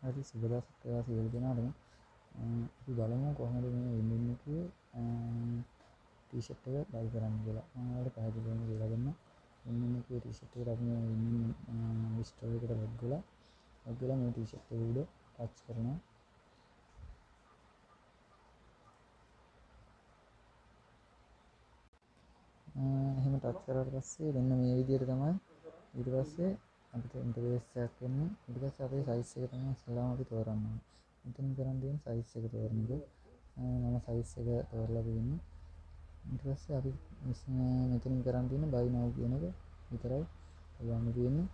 හරි සුබ දවසක් වේවා සියලු දෙනාටම. අපි බලමු කොහොමද මේ වින්වින් එකේ ටී-ෂර්ට් එක බයි කරන්න කියලා. මම ඔයාලට පැහැදිලිවම කියලා දෙන්නම්. වින්වින් එකේ ටී-ෂර්ට් එකට අපි මේ වින්වින් ස්ටෝර් එකට ලොග් වෙලා මේ ටී-ෂර්ට් එක උඩ ටච් කරනවා. එහෙම ටච් කරාට පස්සේ දෙන්න මේ විදිහට තමයි ඊට පස්සේ අපිට ඉන්ටර්ෆේස් එකක් එන්නේ. ඊට පස්සේ අපේ සයිස් එක තමයි ඉස්සෙල්ලාම අපි තෝරන්න ඕනේ. මෙතන කරන් තියෙන සයිස් එක තෝරන එක. මම සයිස් එක තෝරලා තියෙන්නේ. ඊට පස්සේ අපි මෙතනින් කරන් තියෙන buy now කියන එක විතරයි යන්න තියෙන්නේ.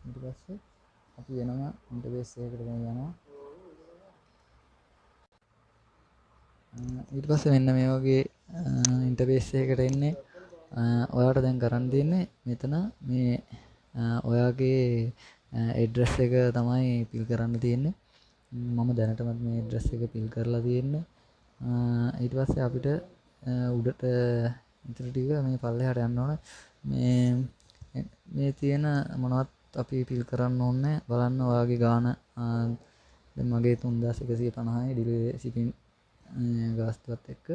ඊට පස්සේ අපි වෙනම ඉන්ටර්ෆේස් එකකට යනවා. ඊට පස්සේ මෙන්න මේ වගේ ඉන්ටර්ෆේස් එකකට එන්නේ. ඔයාලට දැන් කරන් තියෙන්නේ මෙතන මේ ඔයාගේ ඇඩ්‍රස් එක තමයි පිල් කරන්න තියෙන්නේ. මම දැනටමත් මේ ඇඩ්‍රස් එක පිල් කරලා තියෙන්නේ. ඊට පස්සේ අපිට උඩට ඉතින් ටික මේ පල්ලෙහාට යන්න ඕන. මේ තියෙන මොනවත් අපි පිල් කරන්න ඕනේ. බලන්න ඔයාගේ ගාන දැන් මගේ 3150යි ඩිලේ shipping ගාස්තුවත් එක්ක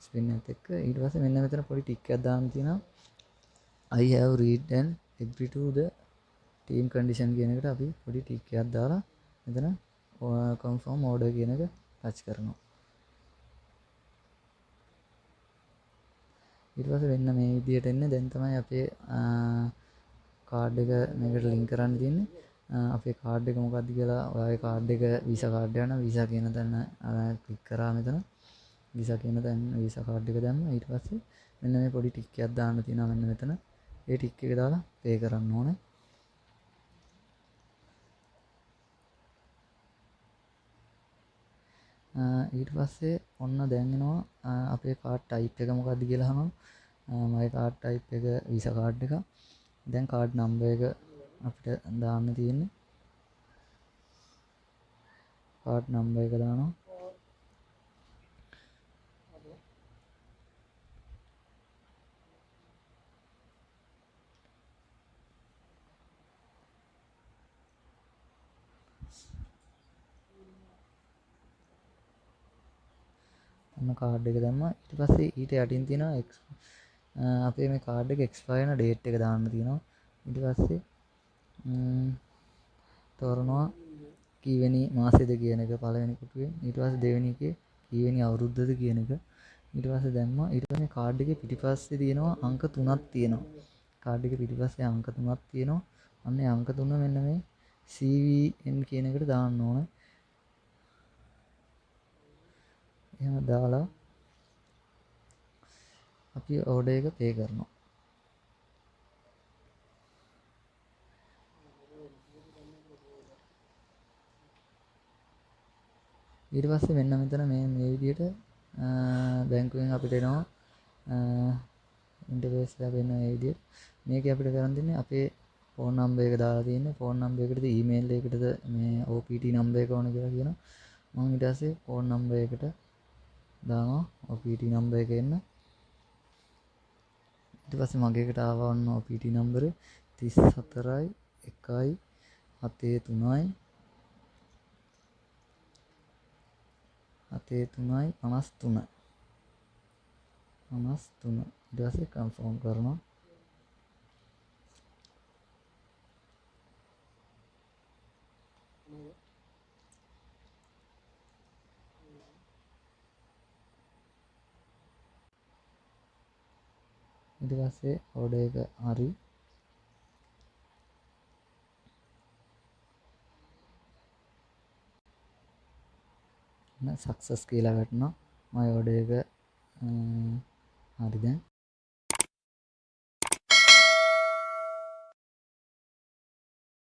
ස්පින් එකත් එක්ක. ඊට පස්සේ මෙන්න මෙතන පොඩි ටික් එකක් දාන්න තියෙනවා. I have read and agree to the team condition කියන එකට අපි පොඩි ටික් එකක් දාලා මෙතන confirm order කියන එක ටච් කරනවා. ඊට පස්සේ වෙන්න මේ විදිහට එන්නේ. දැන් තමයි අපේ කාඩ් එක මේකට ලින්ක් කරන්න තියෙන්නේ. අපේ කාඩ් එක මොකක්ද කියලා ඔයාගේ කාඩ් එක වීසා කාඩ් එක යන වීසා කියන තැන ක්ලික් කරා මෙතන. වීසා කියන තැන වීසා කාඩ් එක දැම්ම. ඊට පස්සේ මෙන්න මේ පොඩි ටික් එකක් දාන්න තියෙනවා මෙන්න මෙතන. ඒ ටික් එක දාලා පේ කරන්න ඕනේ. ඊට පස්සේ ඔන්න දැන් එනවා අපේ කාඩ් ටයිප් එක මොකක්ද කියලා අහනවා. මගේ කාඩ් ටයිප් එක වීසා කාඩ් එක. දැන් කාඩ් නම්බර් එක අපිට දාන්න තියෙන්නේ. කාඩ් නම්බර් එක දානවා. ඔන්න කාඩ් එක දැම්මා. ඊට පස්සේ ඊට යටින් තියෙනවා අපේ මේ කාඩ් එක එක්ස්පයර් වෙන ඩේට් එක දාන්න තියෙනවා. ඊට පස්සේ තෝරනවා කීවෙනි මාසෙද කියන එක පළවෙනි කොටුවේ. ඊට පස්සේ දෙවෙනි එකේ කීවෙනි අවුරුද්දද කියන එක. ඊට පස්සේ දැම්මා. ඊට පස්සේ කාඩ් එකේ පිටිපස්සේ තියෙනවා අංක 3ක් තියෙනවා. කාඩ් එකේ පිටිපස්සේ අංක 3ක් තියෙනවා. අන්න ඒ අංක 3 මෙන්න මේ CVN කියන එකට දාන්න ඕනේ. එහෙම දාලා අපි ඕඩර් එක පේ කරනවා. ඊට පස්සේ මෙන්න මෙතන මේ විදිහට බැංකුවෙන් අපිට එනවා ඉන්ටර්ෆේස් එක වෙන මේ විදිහට. මේකේ අපිට කරන් දෙන්නේ අපේ ෆෝන් නම්බර් එක දාලා තියෙන්නේ. ෆෝන් නම්බර් එකටද ඊමේල් එකකටද මේ OPT නම්බර් එක ඕන කියලා කියනවා. මම ඊට පස්සේ ෆෝන් නම්බර් එකට දානවා OPT නම්බර් එක එන්න. ඊට පස්සේ මගේ එකට ආවා ඔන්න OPT නම්බර් 34යි 1යි 73යි 73යි 53 53. ඊට පස්සේ කන්ෆර්ම් කරනවා. ඊට පස්සේ ඕඩර් එක හරි. සක්සස් කියලා වැටෙනවා. මගේ ඕඩර් එක හරි දැන්.